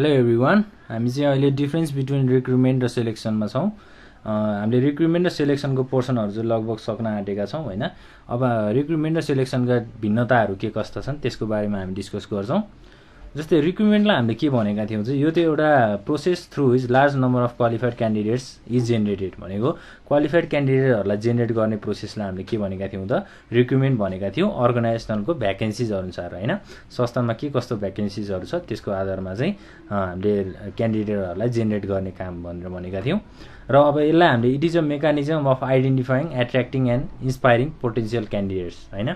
Hello everyone, हामी चाहिँ अहिले डिफ्रेन्स बिट्विन रिक्रुटमेन्ट र सेलेक्सनमा छौँ। हामीले रिक्रुटमेन्ट र सेलेक्सनको पोर्सनहरू चाहिँ लगभग सक्न आँटेका छौँ होइन। अब रिक्रुटमेन्ट र सेलेक्सनका भिन्नताहरू के कस्ता छन् त्यसको बारेमा हामी डिस्कस गर्छौँ। जस्तै रिक्रुटमेन्टलाई हामीले के भनेका थियौँ चाहिँ यो त एउटा process through is large number of qualified candidates is generated भनेको क्वालिफाइड क्यान्डिडेटहरूलाई जेनेरेट गर्ने प्रोसेसलाई हामीले के भनेका थियौँ त रिक्रुटमेन्ट भनेका थियौँ। अर्गनाइजेसनलको भ्याकेन्सिज अनुसार होइन, संस्थामा के कस्तो भ्याकेन्सिजहरू छ त्यसको आधारमा चाहिँ हामीले क्यान्डिडेटहरूलाई जेनेरेट गर्ने काम भनेर भनेका थियौँ। र अब यसलाई हामीले it is a mechanism of identifying attracting and inspiring potential candidates होइन।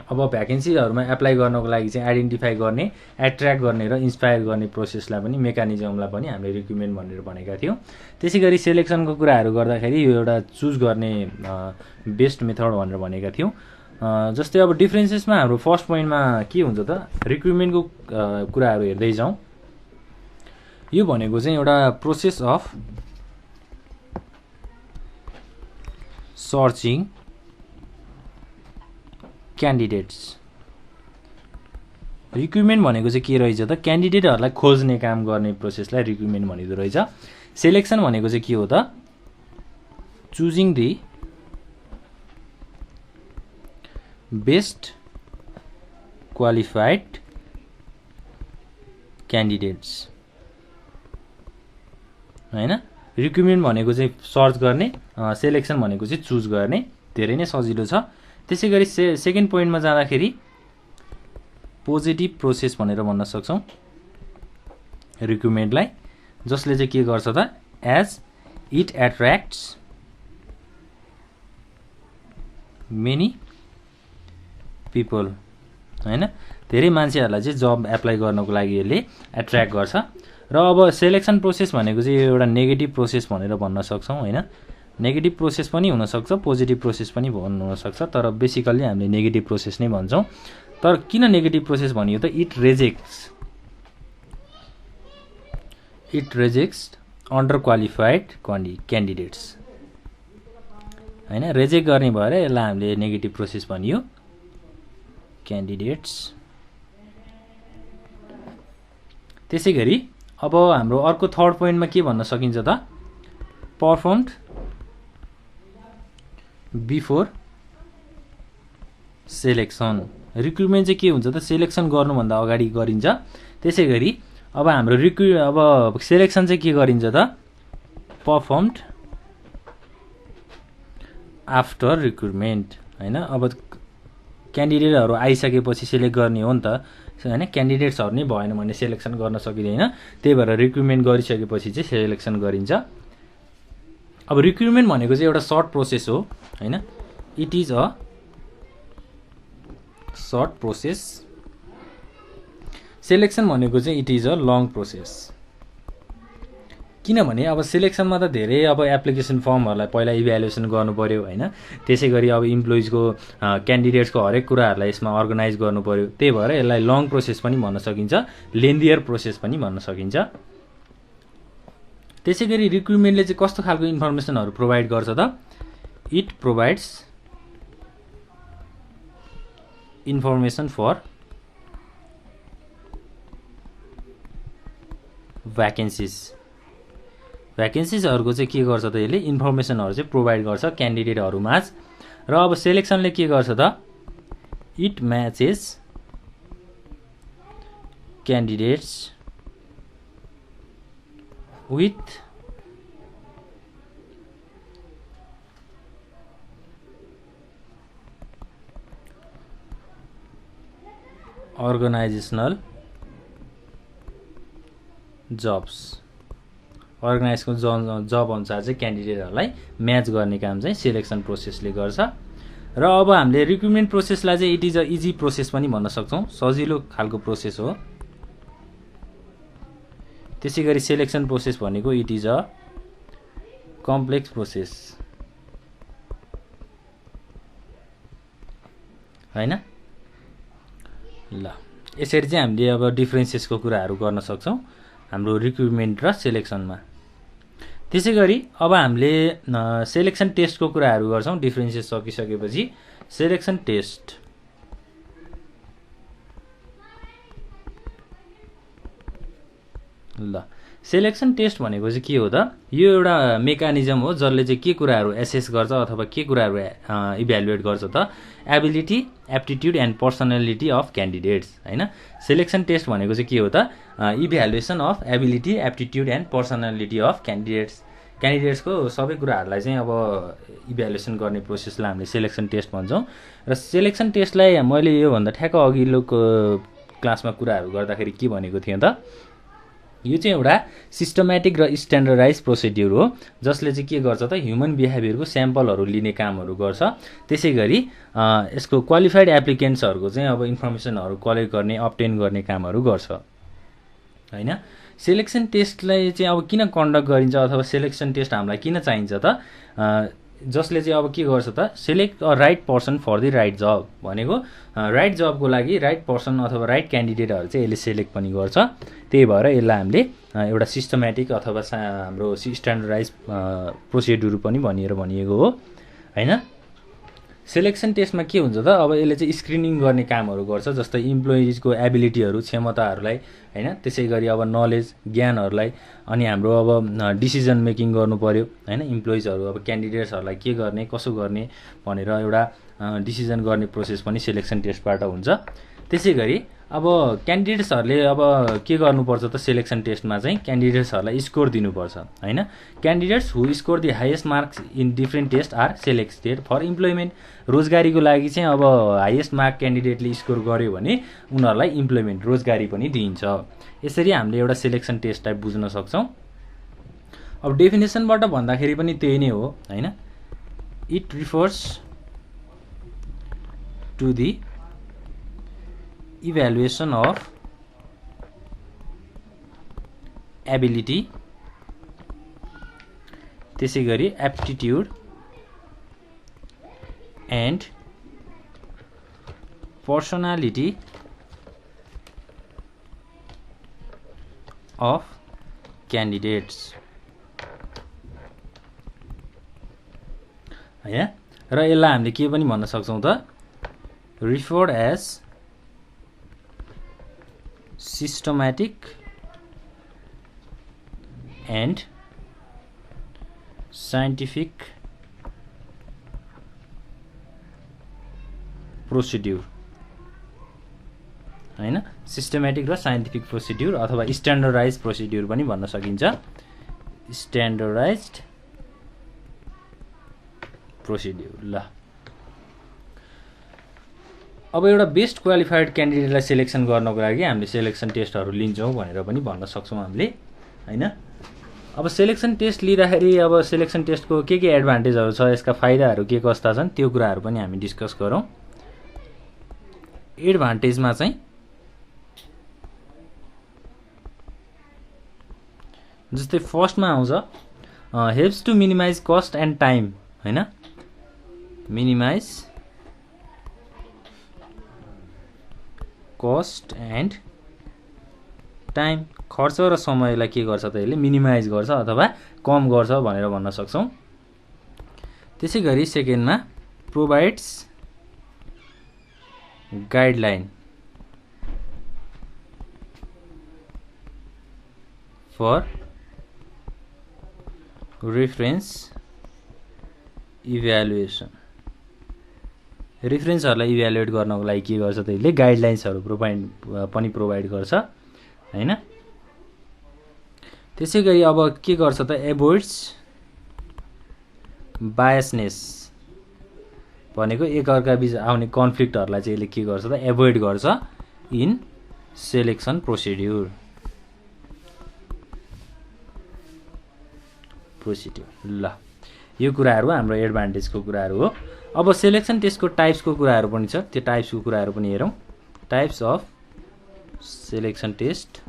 अब भ्याकेन्सीहरूमा एप्लाई गर्नको लागि चाहिँ आइडेन्टिफाई गर्ने, एट्र्याक्ट गर्ने र इन्सपायर गर्ने प्रोसेसलाई पनि मेकानिजमलाई पनि हामीले रिक्रुटमेन्ट भनेर भनेका थियौँ। त्यसै गरी सेलेक्सनको कुराहरू गर्दाखेरि यो एउटा चुज गर्ने बेस्ट मेथड भनेर भनेका थियौँ। जस्तै अब डिफ्रेन्सेसमा हाम्रो फर्स्ट पोइन्टमा के हुन्छ त रिक्रुटमेन्टको कुराहरू हेर्दै जाउँ। यो भनेको चाहिँ एउटा process of searching candidates. Recruitment भनेको चाहिँ के रहेछ त क्यान्डिडेटहरूलाई खोज्ने काम गर्ने प्रोसेसलाई रिक्रुटमेन्ट भनिँदो रहेछ। सेलेक्सन भनेको चाहिँ के हो त choosing the best qualified candidates होइन। रिक्रुटमेन्ट भनेको चाहिँ सर्च गर्ने, सेलेक्सन भनेको चाहिँ चुज गर्ने, धेरै नै सजिलो छ। त्यसै गरी सेकेन्ड पोइन्टमा जाँदाखेरि पोजिटिभ प्रोसेस भनेर भन्न सक्छौँ रिक्रुटमेन्टलाई, जसले चाहिँ के गर्छ त as it attracts many people होइन। धेरै मान्छेहरूलाई चाहिँ जब एप्लाई गर्नको लागि यसले एट्र्याक्ट गर्छ। र अब सेलेक्सन प्रोसेस भनेको चाहिँ यो एउटा नेगेटिभ प्रोसेस भनेर भन्न सक्छौँ होइन। नेगेटिभ प्रोसेस पनि हुनसक्छ, पोजिटिभ प्रोसेस पनि हुनसक्छ, तर बेसिकल्ली हामीले नेगेटिभ प्रोसेस नै भन्छौँ। तर किन नेगेटिभ प्रोसेस भनियो त इट रेजेक्ट्स अन्डर क्वालिफाइड क्यान्डिडेट्स होइन। रेजेक्ट गर्ने भएर यसलाई हामीले नेगेटिभ प्रोसेस भनियो क्यान्डिडेट्स। त्यसै गरी अब हाम्रो अर्को थर्ड पोइन्टमा के भन्न सकिन्छ त पर्फर्मड बिफोर सेलेक्सन। रिक्रुटमेन्ट चाहिँ के हुन्छ त सेलेक्सन गर्नुभन्दा अगाडि गरिन्छ। त्यसै गरी अब हाम्रो अब सेलेक्सन चाहिँ के गरिन्छ त पर्फर्मड आफ्टर रिक्रुटमेन्ट होइन। अब क्यान्डिडेटहरू आइसकेपछि सेलेक्ट गर्ने हो नि त होइन। क्यान्डिडेट्सहरू नै भएन भने सेलेक्सन गर्न सकिँदैन, त्यही भएर रिक्रुटमेन्ट गरिसकेपछि चाहिँ सेलेक्सन गरिन्छ। अब रिक्रुटमेन्ट भनेको चाहिँ एउटा सर्ट प्रोसेस हो होइन। It is a short process. Selection भनेको चाहिँ it is a long process. किनभने अब सेलेक्सनमा त धेरै अब एप्लिकेसन फर्महरूलाई पहिला इभ्यालुएसन गर्नु पऱ्यो होइन। त्यसै गरी अब इम्प्लोइजको क्यान्डिडेट्सको हरेक कुराहरूलाई यसमा अर्गनाइज गर्नु पऱ्यो, त्यही भएर यसलाई लङ प्रोसेस पनि भन्न सकिन्छ, लेन्दियर प्रोसेस पनि भन्न सकिन्छ। त्यसै गरी रिक्रुटमेन्टले चाहिँ कस्तो खालको इन्फर्मेसनहरू प्रोभाइड गर्छ त इट प्रोभाइड्स इन्फर्मेसन फर भ्याकेन्सिजहरूको चाहिँ के गर्छ त यसले इन्फर्मेसनहरू चाहिँ प्रोभाइड गर्छ क्यान्डिडेटहरूमाझ। र अब सेलेक्सनले के गर्छ त it matches candidates with organisational jobs. अर्गनाइजको जब अनुसार चाहिँ क्यान्डिडेटहरूलाई म्याच गर्ने काम चाहिँ सेलेक्सन प्रोसेसले गर्छ। र अब हामीले रिक्रुटमेन्ट प्रोसेसलाई चाहिँ it is a easy process पनि भन्न सक्छौँ, सजिलो खालको प्रोसेस हो। त्यसै गरी सेलेक्सन प्रोसेस भनेको it is a complex process होइन। ल यसरी चाहिँ हामीले अब डिफ्रेन्सेसको कुराहरू गर्न सक्छौँ हाम्रो रिक्रुटमेन्ट र सेलेक्सनमा। त्यसै गरी अब हामीले सेलेक्सन टेस्टको कुराहरू गर्छौँ। डिफ्रेन्सेस सकिसकेपछि सेलेक्सन टेस्ट ल सेलेक्सन टेस्ट भनेको चाहिँ के हो त यो एउटा मेकानिजम हो जसले चाहिँ के कुराहरू एसेस गर्छ अथवा के कुराहरू इभ्यालुएट गर्छ त ability aptitude and personality of candidates हैन सेलेक्सन टेस्ट भनेको चाहिँ के हो त evaluation of ability aptitude and personality of क्यान्डिडेट्सको सबै कुराहरूलाई चाहिँ अब इभ्यालुएसन गर्ने प्रोसेसलाई हामीले सेलेक्सन टेस्ट भन्छौँ र सेलेक्सन टेस्टलाई मैले योभन्दा ठ्याक्क अघिल्लोको क्लासमा कुराहरू गर्दाखेरि के भनेको थिएँ त यो चाहिँ एउटा सिस्टमेटिक र स्ट्यान्डर्डाइज प्रोसिड्युर हो जसले चाहिँ के गर्छ त ह्युमन बिहेभियरको स्याम्पलहरू लिने कामहरू गर्छ त्यसै गरी यसको क्वालिफाइड एप्लिकेन्ट्सहरूको चाहिँ अब इन्फर्मेसनहरू कलेक्ट गर्ने अब्टेन गर्ने कामहरू गर्छ हैन सेलेक्सन टेस्टलाई चाहिँ अब किन कन्डक्ट गरिन्छ अथवा सेलेक्सन टेस्ट हामीलाई किन चाहिन्छ त जसले चाहिँ अब के गर्छ त select a right person for the right job भनेको राइट जबको लागि राइट पर्सन अथवा राइट क्यान्डिडेटहरू चाहिँ यसले सेलेक्ट पनि गर्छ त्यही भएर यसलाई हामीले एउटा सिस्टमेटिक अथवा हाम्रो स्ट्यान्डर्डाइज प्रोसिड्युर पनि भनिएको हो हैन सेलेक्सन टेस्टमा के हुन्छ त अब यसले चाहिँ स्क्रिनिङ गर्ने कामहरू गर्छ जस्तै इम्प्लोइजको एबिलिटीहरू क्षमताहरूलाई हैन त्यसै गरी अब नलेज ज्ञानहरूलाई अनि हाम्रो अब डिसिजन मेकिङ गर्नु पर्यो हैन इम्प्लोइजहरू अब क्यान्डिडेट्सहरूलाई के गर्ने कसो गर्ने भनेर एउटा डिसिजन गर्ने प्रोसेस पनि सेलेक्सन टेस्टबाट हुन्छ त्यसै गरी अब क्यान्डिडेट्सहरूले अब के गर्नुपर्छ त सेलेक्सन टेस्टमा चाहिँ क्यान्डिडेट्सहरूलाई स्कोर दिनुपर्छ हैन candidates who score the highest marks in different test are selected for employment रोजगारीको लागि चाहिँ अब हाइएस्ट मार्क क्यान्डिडेटले स्कोर गर्यो भने उनीहरूलाई इम्प्लोइमेन्ट रोजगारी पनि दिइन्छ यसरी हामीले एउटा सेलेक्सन टेस्ट टाइप बुझ्न सक्छौँ अब डेफिनेसनबाट भन्दाखेरि पनि त्यही नै हो हैन it refers to the evaluation of ability त्यसै गरी aptitude and personality of candidates हैन र यसलाई हामीले के पनि भन्न सक्छौं त referred as systematic and scientific procedure हैन सिस्टमेटिक र साइन्टिफिक प्रोसिड्युर अथवा स्ट्यान्डर्डाइज प्रोसिड्युर पनि भन्न सकिन्छ स्ट्यान्डर्डाइज्ड प्रोसिड्युर ल अब एउटा बेस्ट क्वालिफाइड क्यान्डिडेटलाई सेलेक्सन गर्नको लागि हामीले सेलेक्सन टेस्टहरू लिन्छौँ भनेर पनि भन्न सक्छौँ हामीले हैन अब सेलेक्सन टेस्ट लिँदाखेरि अब सेलेक्सन टेस्टको के एडभान्टेजहरू छ यसका फाइदाहरू के कस्ता छन् त्यो कुराहरू पनि हामी डिस्कस गरौँ एडभान्टेजमा चाहिँ जस्तै फर्स्टमा आउँछ helps to minimise cost and time हैन मिनिमाइज कस्ट एन्ड टाइम खर्च र समयलाई के गर्छ त यसले मिनिमाइज गर्छ अथवा कम गर्छ भनेर भन्न सक्छौँ त्यसै गरी सेकेन्डमा provides guideline for reference evaluation रेफरेन्सहरूलाई इभ्यालुएट गर्नको लागि के गर्छ त यसले गाइडलाइन्सहरू प्रोभाइड गर्छ हैन त्यसै गरी अब के गर्छ त एभोइड्स बायसनेस भनेको एकअर्का बीच आउने कन्फ्लिक्टहरूलाई चाहिँ यसले के गर्छ त एभोइड गर्छ इन सेलेक्सन प्रोसिड्युर ल यो कुराहरू हाम्रो एडभान्टेजको कुराहरू हो अब सेलेक्सन टेस्टको टाइप्सको कुराहरू पनि छ त्यो टाइप्सको कुराहरू पनि हेरौँ types of selection test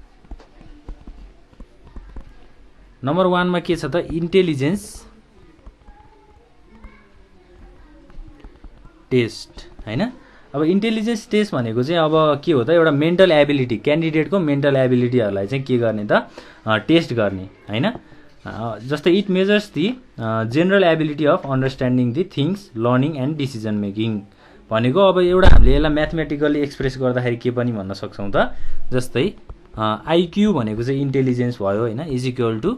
number 1 मा के छ त इन्टेलिजेन्स टेस्ट हैन अब इन्टेलिजेन्स टेस्ट भनेको चाहिँ अब के हो त एउटा मेन्टल एबिलिटी क्यान्डिडेटको मेन्टल एबिलिटीहरूलाई चाहिँ के गर्ने त टेस्ट गर्ने हैन जस्तै it measures the general ability of understanding the things learning and decision making भनेको अब एउटा हामीले यसलाई म्याथमेटिकली एक्सप्रेस गर्दाखेरि के पनि भन्न सक्छौँ त जस्तै आइक्यू भनेको चाहिँ इन्टेलिजेन्स भयो होइन, is equal to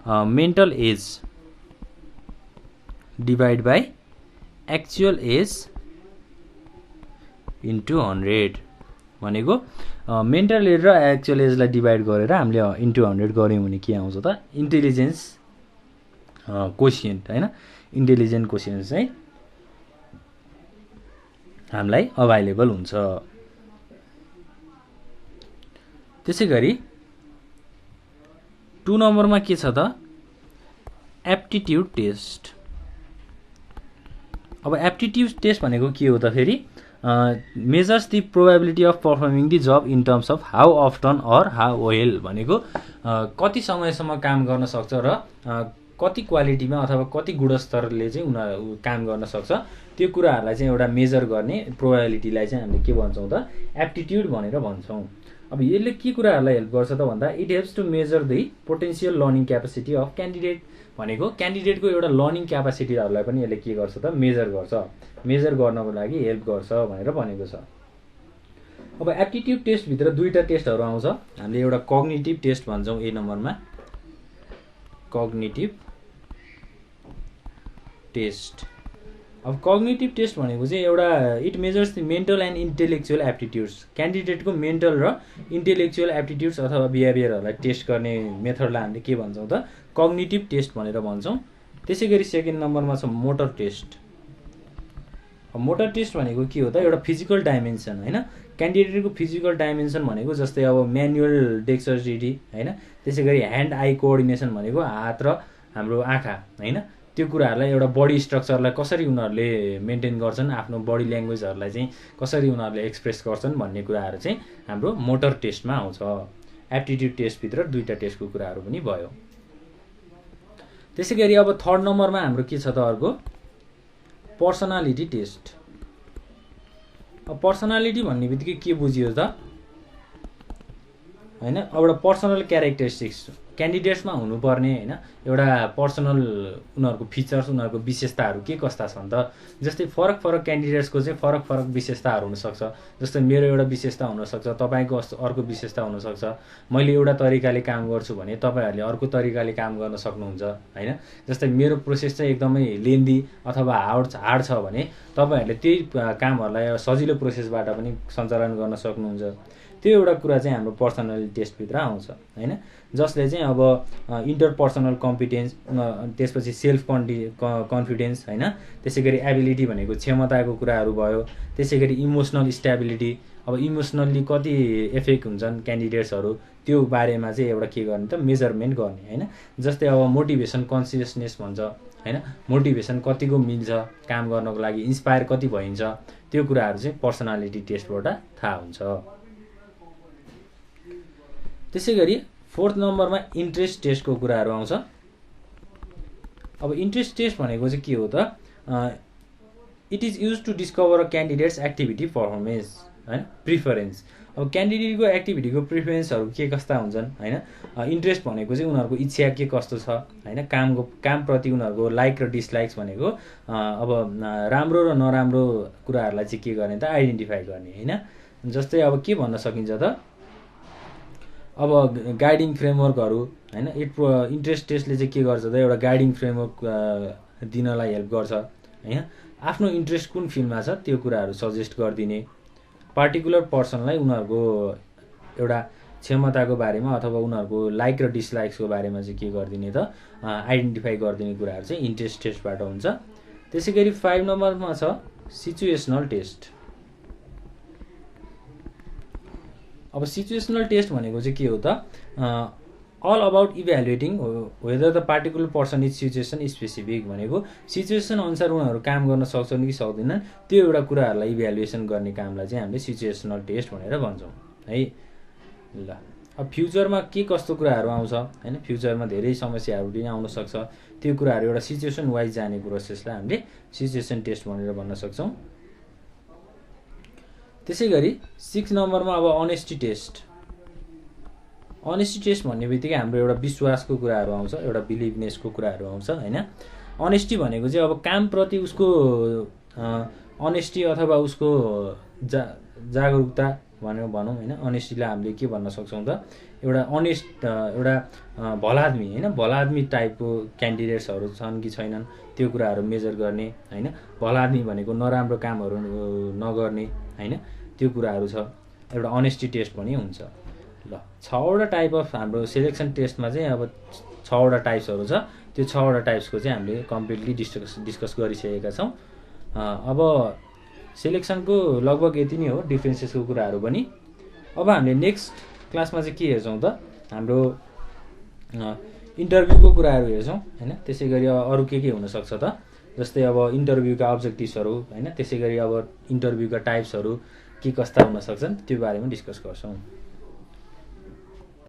mental age divide by actual age into 100 भनेको मेन्टल एज र एक्चुअल एजलाई डिभाइड गरेर हामीले इन्टु 100 गऱ्यौँ भने के आउँछ त इन्टेलिजेन्स कोसिएन्ट होइन, इन्टेलिजेन्ट कोसिएन्ट चाहिँ हामीलाई अभाइलेबल हुन्छ। त्यसै गरी 2 नम्बरमा के छ त एप्टिट्युड टेस्ट। अब एप्टिट्युड टेस्ट भनेको के हो त फेरि measures the probability of performing the job in terms of how often or how well भनेको कति समयसम्म काम गर्न सक्छ र कति क्वालिटीमा अथवा कति गुणस्तरले चाहिँ उनीहरू काम गर्न सक्छ त्यो कुराहरूलाई चाहिँ एउटा मेजर गर्ने प्रोबेबिलिटीलाई चाहिँ हामीले के भन्छौँ त एप्टिट्युड भनेर भन्छौँ। अब यसले के कुराहरूलाई हेल्प गर्छ त भन्दा it helps to measure the potential learning capacity of candidate भनेको क्यान्डिडेटको एउटा लर्निङ क्यापासिटीहरूलाई पनि यसले के गर्छ त मेजर गर्छ, मेजर गर्नको लागि हेल्प गर्छ भनेर भनेको छ। अब एप्टिट्युड टेस्टभित्र 2टा टेस्टहरू आउँछ, हामीले एउटा कग्निटिभ टेस्ट भन्छौँ ए नम्बरमा, कग्निटिभ टेस्ट। अब कग्निटिभ टेस्ट भनेको चाहिँ एउटा it measures the mental and intellectual aptitudes, क्यान्डिडेटको मेन्टल र इन्टेलेक्चुअल एप्टिट्युड्स अथवा बिहेभियरहरूलाई टेस्ट गर्ने मेथडलाई हामीले के भन्छौँ त कग्निटिभ टेस्ट भनेर भन्छौँ। त्यसै गरी 2nd नम्बरमा छ मोटर टेस्ट। अब मोटर टेस्ट भनेको के हो त एउटा फिजिकल डाइमेन्सन होइन, क्यान्डिडेटको फिजिकल डाइमेन्सन भनेको जस्तै अब म्यानुअल डेक्सटिलिटी होइन, त्यसै गरी ह्यान्ड आई कोअर्डिनेसन भनेको हात र हाम्रो आँखा होइन, त्यो कुराहरूलाई एउटा बडी स्ट्रक्चरलाई कसरी उनीहरूले मेन्टेन गर्छन्, आफ्नो बडी ल्याङ्ग्वेजहरूलाई चाहिँ कसरी उनीहरूले एक्सप्रेस गर्छन् भन्ने कुराहरू चाहिँ हाम्रो मोटर टेस्टमा आउँछ। एप्टिट्युड टेस्टभित्र 2टा टेस्टको कुराहरू पनि भयो। त्यसै गरी अब 3rd नम्बरमा हाम्रो के छ त अर्को पर्सनालिटी टेस्ट। अब पर्सनालिटी भन्ने बित्तिकै के बुझियो त होइन, एउटा पर्सनल क्यारेक्टरिस्टिक्स क्यान्डिडेट्समा हुनुपर्ने होइन, एउटा पर्सनल उनीहरूको फिचर्स उनीहरूको विशेषताहरू के कस्ता छन् त, जस्तै फरक फरक क्यान्डिडेट्सको चाहिँ फरक फरक विशेषताहरू हुनसक्छ। जस्तै मेरो एउटा विशेषता हुनसक्छ, तपाईँको अर्को विशेषता हुनसक्छ, मैले एउटा तरिकाले काम गर्छु भने तपाईँहरूले अर्को तरिकाले काम गर्न सक्नुहुन्छ होइन। जस्तै मेरो प्रोसेस चाहिँ एकदमै लेन्दी अथवा हार्ड छ भने तपाईँहरूले त्यही कामहरूलाई सजिलो प्रोसेसबाट पनि सञ्चालन गर्न सक्नुहुन्छ। त्यो एउटा कुरा चाहिँ हाम्रो पर्सनालिटी टेस्टभित्र आउँछ होइन, जसले चाहिँ अब इन्टरपर्सनल कम्पिटेन्स, त्यसपछि सेल्फ कन्फिडेन्स होइन, त्यसै गरी एबिलिटी भनेको क्षमताको कुराहरू भयो, त्यसै गरी इमोसनल स्टेबिलिटी, अब इमोसनल्ली कति एफेक्ट हुन्छन् क्यान्डिडेट्सहरू त्यो बारेमा चाहिँ एउटा के गर्ने त मेजरमेन्ट गर्ने होइन। जस्तै अब मोटिभेसन कन्सियसनेस भन्छ होइन, मोटिभेसन कतिको मिल्छ काम गर्नको लागि, इन्सपायर कति भइन्छ, त्यो कुराहरू चाहिँ पर्सनालिटी टेस्टबाट थाहा हुन्छ। त्यसै गरी 4th नम्बरमा इन्ट्रेस्ट टेस्टको कुराहरू आउँछ। अब इन्ट्रेस्ट टेस्ट भनेको चाहिँ के हो त it is use to discover a candidate's activity performance होइन, प्रिफरेन्स। अब क्यान्डिडेटको एक्टिभिटीको प्रिफरेन्सहरू के कस्ता हुन्छन् होइन, इन्ट्रेस्ट भनेको चाहिँ उनीहरूको इच्छा के कस्तो छ होइन, कामप्रति उनीहरूको लाइक र डिसलाइक्स भनेको अब राम्रो र नराम्रो कुराहरूलाई चाहिँ के गर्ने त आइडेन्टिफाई गर्ने होइन। जस्तै अब के भन्न सकिन्छ त अब गाइडिङ फ्रेमवर्कहरू होइन, इन्ट्रेस्ट टेस्टले चाहिँ के गर्छ त एउटा गाइडिङ फ्रेमवर्क दिनलाई हेल्प गर्छ होइन। आफ्नो इन्ट्रेस्ट कुन फिल्डमा छ त्यो कुराहरू सजेस्ट गरिदिने, पार्टिकुलर पर्सनलाई उनीहरूको एउटा क्षमताको बारेमा अथवा उनीहरूको लाइक र डिसलाइक्सको बारेमा चाहिँ के गरिदिने त आइडेन्टिफाई गरिदिने कुराहरू चाहिँ इन्ट्रेस्ट टेस्टबाट हुन्छ। त्यसै गरी 5 नम्बरमा छ सिचुएसनल टेस्ट। अब सिचुएसनल टेस्ट भनेको चाहिँ के हो त all about evaluating whether the particular person is situation specific भनेको सिचुएसन अनुसार उनीहरू काम गर्न सक्छन् कि सक्दैनन् त्यो एउटा कुराहरूलाई इभ्यालुएसन गर्ने कामलाई चाहिँ हामीले सिचुएसनल टेस्ट भनेर भन्छौँ है। ल अब फ्युचरमा के कस्तो कुराहरू आउँछ हैन, फ्युचरमा धेरै समस्याहरू पनि आउन सक्छ, त्यो कुराहरू एउटा सिचुएसन वाइज जाने प्रोसेसलाई हामीले सिचुएसन टेस्ट भनेर भन्न सक्छौँ। त्यसै गरी 6 नम्बरमा अब अनेस्टी टेस्ट। अनेस्टी टेस्ट भन्ने बित्तिकै हाम्रो एउटा विश्वासको कुराहरू आउँछ, एउटा बिलिभनेसको कुराहरू आउँछ हैन। अनेस्टी भनेको चाहिँ अब कामप्रति उसको अनेस्टी अथवा उसको जागरुकता भनेर भनौँ होइन। अनेस्टीलाई हामीले के भन्न सक्छौँ त, एउटा अनेस्ट एउटा भला आदमी होइन, भला आदमी टाइपको क्यान्डिडेट्सहरू छन् कि छैनन् त्यो कुराहरू मेजर गर्ने होइन। भला आदमी भनेको नराम्रो कामहरू नगर्ने होइन, त्यो कुराहरू छ। एउटा अनेस्टी टेस्ट पनि हुन्छ। ल 6वटा टाइप अफ हाम्रो सेलेक्सन टेस्टमा चाहिँ अब 6वटा टाइप्सहरू छ। त्यो 6वटा टाइप्सको चाहिँ हामीले कम्प्लिटली डिस्कस गरिसकेका छौँ। अब सेलेक्सनको लगभग यति नै हो, डिफ्रेन्सेसको कुराहरू पनि। अब हामीले नेक्स्ट क्लासमा चाहिँ के हेर्छौँ त, हाम्रो इन्टरभ्यूको कुराहरू हेर्छौँ होइन। त्यसै गरी अरू के हुनसक्छ त, जस्तै अब इन्टरभ्यूका अब्जेक्टिभ्सहरू होइन, त्यसै गरी अब इन्टरभ्यूका टाइप्सहरू के कस्ता हुन सक्छन् त्यो बारेमा डिस्कस गर्छौँ।